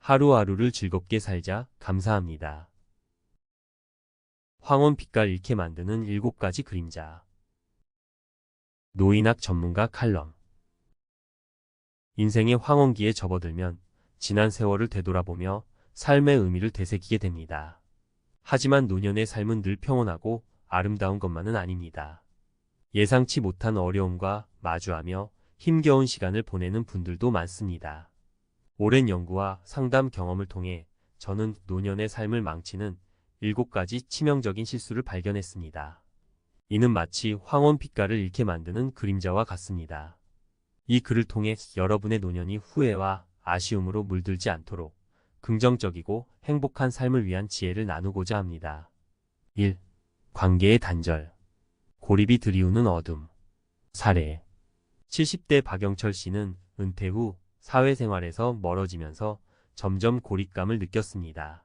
하루하루를 즐겁게 살자. 감사합니다. 황혼 빛깔 잃게 만드는 7가지 그림자. 노인학 전문가 칼럼. 인생의 황혼기에 접어들면 지난 세월을 되돌아보며 삶의 의미를 되새기게 됩니다. 하지만 노년의 삶은 늘 평온하고 아름다운 것만은 아닙니다. 예상치 못한 어려움과 마주하며 힘겨운 시간을 보내는 분들도 많습니다. 오랜 연구와 상담 경험을 통해 저는 노년의 삶을 망치는 7가지 치명적인 실수를 발견했습니다. 이는 마치 황혼 빛깔을 잃게 만드는 그림자와 같습니다. 이 글을 통해 여러분의 노년이 후회와 아쉬움으로 물들지 않도록 긍정적이고 행복한 삶을 위한 지혜를 나누고자 합니다. 1. 관계의 단절. 고립이 드리우는 어둠. 사례. 70대 박영철 씨는 은퇴 후 사회생활에서 멀어지면서 점점 고립감을 느꼈습니다.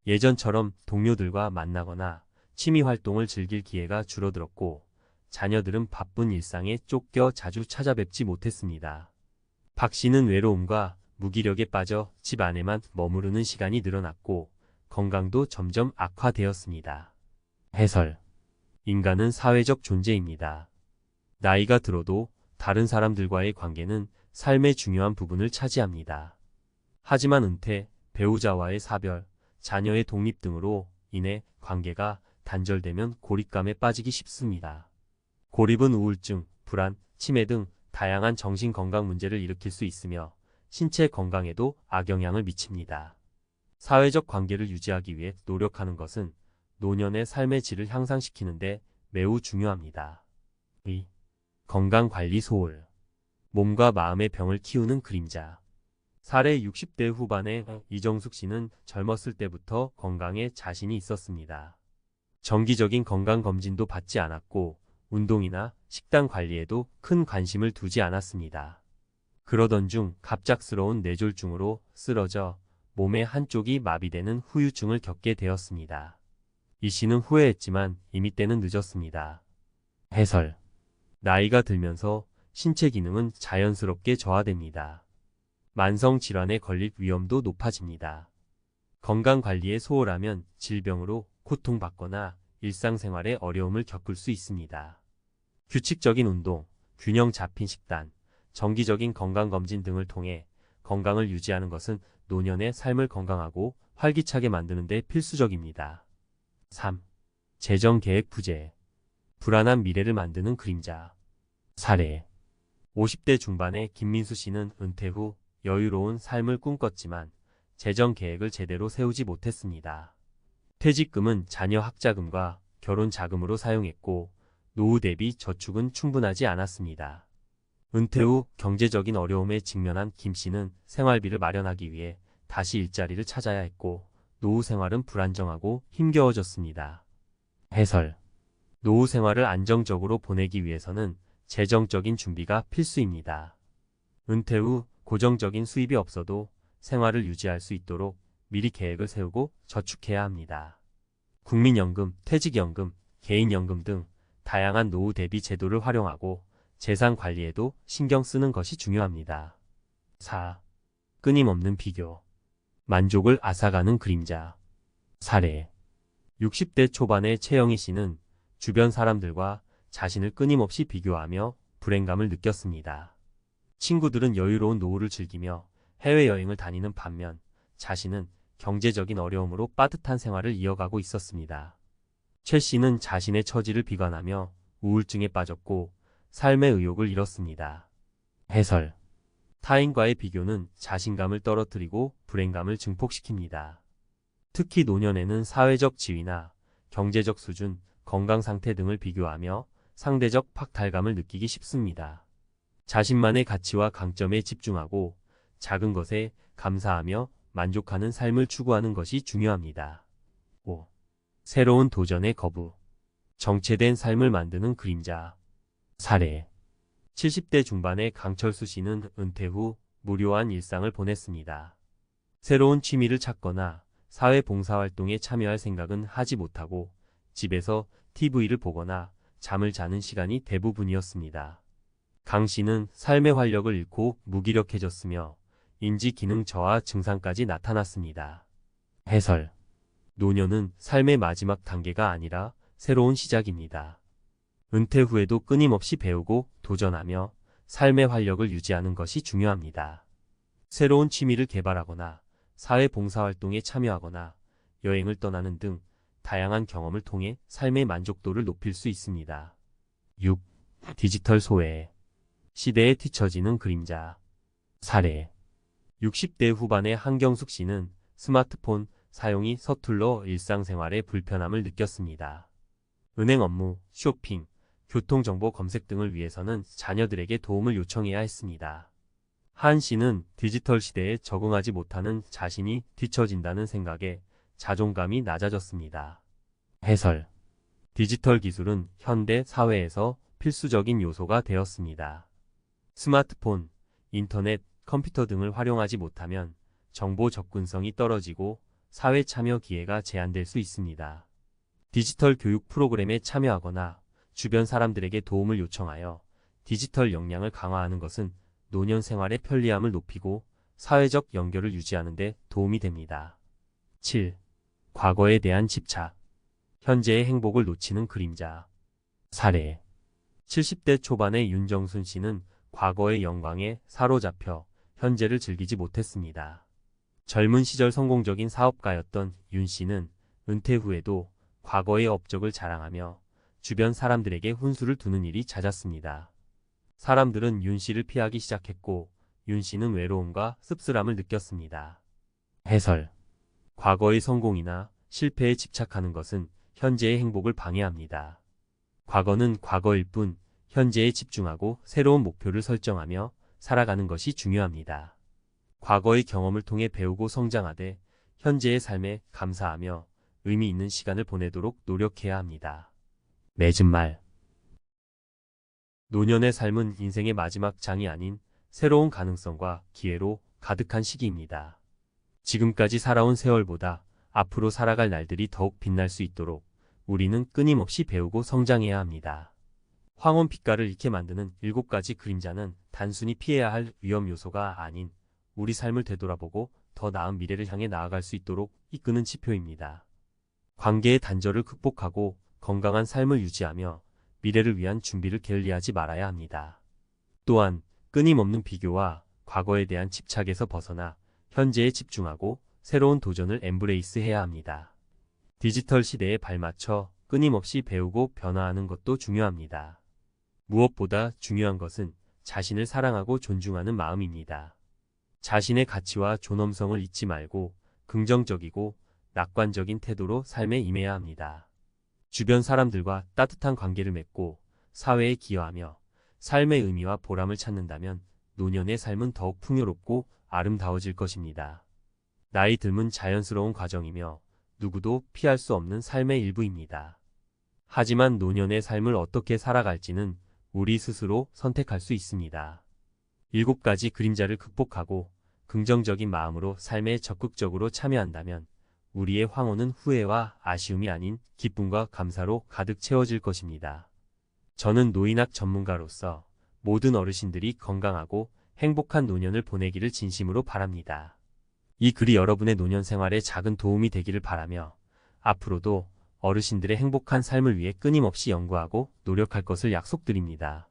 예전처럼 동료들과 만나거나 취미 활동을 즐길 기회가 줄어들었고 자녀들은 바쁜 일상에 쫓겨 자주 찾아뵙지 못했습니다. 박 씨는 외로움과 무기력에 빠져 집 안에만 머무르는 시간이 늘어났고 건강도 점점 악화되었습니다. 해설. 인간은 사회적 존재입니다. 나이가 들어도 다른 사람들과의 관계는 삶의 중요한 부분을 차지합니다. 하지만 은퇴, 배우자와의 사별, 자녀의 독립 등으로 인해 관계가 단절되면 고립감에 빠지기 쉽습니다. 고립은 우울증, 불안, 치매 등 다양한 정신건강 문제를 일으킬 수 있으며 신체 건강에도 악영향을 미칩니다. 사회적 관계를 유지하기 위해 노력하는 것은 노년의 삶의 질을 향상시키는 데 매우 중요합니다. 2. 건강관리 소홀. 몸과 마음의 병을 키우는 그림자. 사례 60대 후반의 이정숙 씨는 젊었을 때부터 건강에 자신이 있었습니다. 정기적인 건강검진도 받지 않았고 운동이나 식단 관리에도 큰 관심을 두지 않았습니다. 그러던 중 갑작스러운 뇌졸중으로 쓰러져 몸의 한쪽이 마비되는 후유증을 겪게 되었습니다. 이 씨는 후회했지만 이미 때는 늦었습니다. 해설. 나이가 들면서 신체 기능은 자연스럽게 저하됩니다. 만성질환에 걸릴 위험도 높아집니다. 건강관리에 소홀하면 질병으로 고통받거나 일상생활에 어려움을 겪을 수 있습니다. 규칙적인 운동, 균형 잡힌 식단, 정기적인 건강검진 등을 통해 건강을 유지하는 것은 노년의 삶을 건강하고 활기차게 만드는 데 필수적입니다. 3. 재정계획 부재. 불안한 미래를 만드는 그림자. 사례. 50대 중반의 김민수 씨는 은퇴 후 여유로운 삶을 꿈꿨지만 재정계획을 제대로 세우지 못했습니다. 퇴직금은 자녀 학자금과 결혼 자금으로 사용했고 노후 대비 저축은 충분하지 않았습니다. 은퇴 후 경제적인 어려움에 직면한 김 씨는 생활비를 마련하기 위해 다시 일자리를 찾아야 했고 노후 생활은 불안정하고 힘겨워졌습니다. 해설. 노후 생활을 안정적으로 보내기 위해서는 재정적인 준비가 필수입니다. 은퇴 후 고정적인 수입이 없어도 생활을 유지할 수 있도록 미리 계획을 세우고 저축해야 합니다. 국민연금, 퇴직연금, 개인연금 등 다양한 노후 대비 제도를 활용하고 재산 관리에도 신경 쓰는 것이 중요합니다. 4. 끊임없는 비교. 만족을 앗아가는 그림자. 사례. 60대 초반의 최영희 씨는 주변 사람들과 자신을 끊임없이 비교하며 불행감을 느꼈습니다. 친구들은 여유로운 노후를 즐기며 해외여행을 다니는 반면 자신은 경제적인 어려움으로 빠듯한 생활을 이어가고 있었습니다. 최 씨는 자신의 처지를 비관하며 우울증에 빠졌고 삶의 의욕을 잃었습니다. 해설. 타인과의 비교는 자신감을 떨어뜨리고 불행감을 증폭시킵니다. 특히 노년에는 사회적 지위나 경제적 수준, 건강 상태 등을 비교하며 상대적 박탈감을 느끼기 쉽습니다. 자신만의 가치와 강점에 집중하고 작은 것에 감사하며 만족하는 삶을 추구하는 것이 중요합니다. 5. 새로운 도전의 거부. 정체된 삶을 만드는 그림자. 사례. 70대 중반의 강철수 씨는 은퇴 후 무료한 일상을 보냈습니다. 새로운 취미를 찾거나 사회 봉사활동에 참여할 생각은 하지 못하고 집에서 TV를 보거나 잠을 자는 시간이 대부분이었습니다. 강 씨는 삶의 활력을 잃고 무기력해졌으며 인지 기능 저하 증상까지 나타났습니다. 해설. 노년은 삶의 마지막 단계가 아니라 새로운 시작입니다. 은퇴 후에도 끊임없이 배우고 도전하며 삶의 활력을 유지하는 것이 중요합니다. 새로운 취미를 개발하거나 사회 봉사활동에 참여하거나 여행을 떠나는 등 다양한 경험을 통해 삶의 만족도를 높일 수 있습니다. 6. 디지털 소외. 시대에 뒤처지는 그림자. 사례. 60대 후반의 한경숙 씨는 스마트폰 사용이 서툴러 일상생활에 불편함을 느꼈습니다. 은행 업무, 쇼핑, 교통정보 검색 등을 위해서는 자녀들에게 도움을 요청해야 했습니다. 한 씨는 디지털 시대에 적응하지 못하는 자신이 뒤처진다는 생각에 자존감이 낮아졌습니다. 해설. 디지털 기술은 현대 사회에서 필수적인 요소가 되었습니다. 스마트폰, 인터넷, 컴퓨터 등을 활용하지 못하면 정보 접근성이 떨어지고 사회 참여 기회가 제한될 수 있습니다. 디지털 교육 프로그램에 참여하거나 주변 사람들에게 도움을 요청하여 디지털 역량을 강화하는 것은 노년 생활의 편리함을 높이고 사회적 연결을 유지하는 데 도움이 됩니다. 7. 과거에 대한 집착. 현재의 행복을 놓치는 그림자. 사례. 70대 초반의 윤정순 씨는 과거의 영광에 사로잡혀 현재를 즐기지 못했습니다. 젊은 시절 성공적인 사업가였던 윤 씨는 은퇴 후에도 과거의 업적을 자랑하며 주변 사람들에게 훈수를 두는 일이 잦았습니다. 사람들은 윤 씨를 피하기 시작했고 윤 씨는 외로움과 씁쓸함을 느꼈습니다. 해설. 과거의 성공이나 실패에 집착하는 것은 현재의 행복을 방해합니다. 과거는 과거일 뿐 현재에 집중하고 새로운 목표를 설정하며 살아가는 것이 중요합니다. 과거의 경험을 통해 배우고 성장하되 현재의 삶에 감사하며 의미 있는 시간을 보내도록 노력해야 합니다. 맺은 말. 노년의 삶은 인생의 마지막 장이 아닌 새로운 가능성과 기회로 가득한 시기입니다. 지금까지 살아온 세월보다 앞으로 살아갈 날들이 더욱 빛날 수 있도록 우리는 끊임없이 배우고 성장해야 합니다. 황혼 빛깔을 잃게 만드는 7가지 그림자는 단순히 피해야 할 위험 요소가 아닌 우리 삶을 되돌아보고 더 나은 미래를 향해 나아갈 수 있도록 이끄는 지표입니다. 관계의 단절을 극복하고 건강한 삶을 유지하며 미래를 위한 준비를 게을리하지 말아야 합니다. 또한 끊임없는 비교와 과거에 대한 집착에서 벗어나 현재에 집중하고 새로운 도전을 엠브레이스해야 합니다. 디지털 시대에 발맞춰 끊임없이 배우고 변화하는 것도 중요합니다. 무엇보다 중요한 것은 자신을 사랑하고 존중하는 마음입니다. 자신의 가치와 존엄성을 잊지 말고 긍정적이고 낙관적인 태도로 삶에 임해야 합니다. 주변 사람들과 따뜻한 관계를 맺고 사회에 기여하며 삶의 의미와 보람을 찾는다면 노년의 삶은 더욱 풍요롭고 아름다워질 것입니다. 나이 듦은 자연스러운 과정이며 누구도 피할 수 없는 삶의 일부입니다. 하지만 노년의 삶을 어떻게 살아갈지는 우리 스스로 선택할 수 있습니다. 7가지 그림자를 극복하고 긍정적인 마음으로 삶에 적극적으로 참여한다면 우리의 황혼은 후회와 아쉬움이 아닌 기쁨과 감사로 가득 채워질 것입니다. 저는 노인학 전문가로서 모든 어르신들이 건강하고 행복한 노년을 보내기를 진심으로 바랍니다. 이 글이 여러분의 노년 생활에 작은 도움이 되기를 바라며 앞으로도 어르신들의 행복한 삶을 위해 끊임없이 연구하고 노력할 것을 약속드립니다.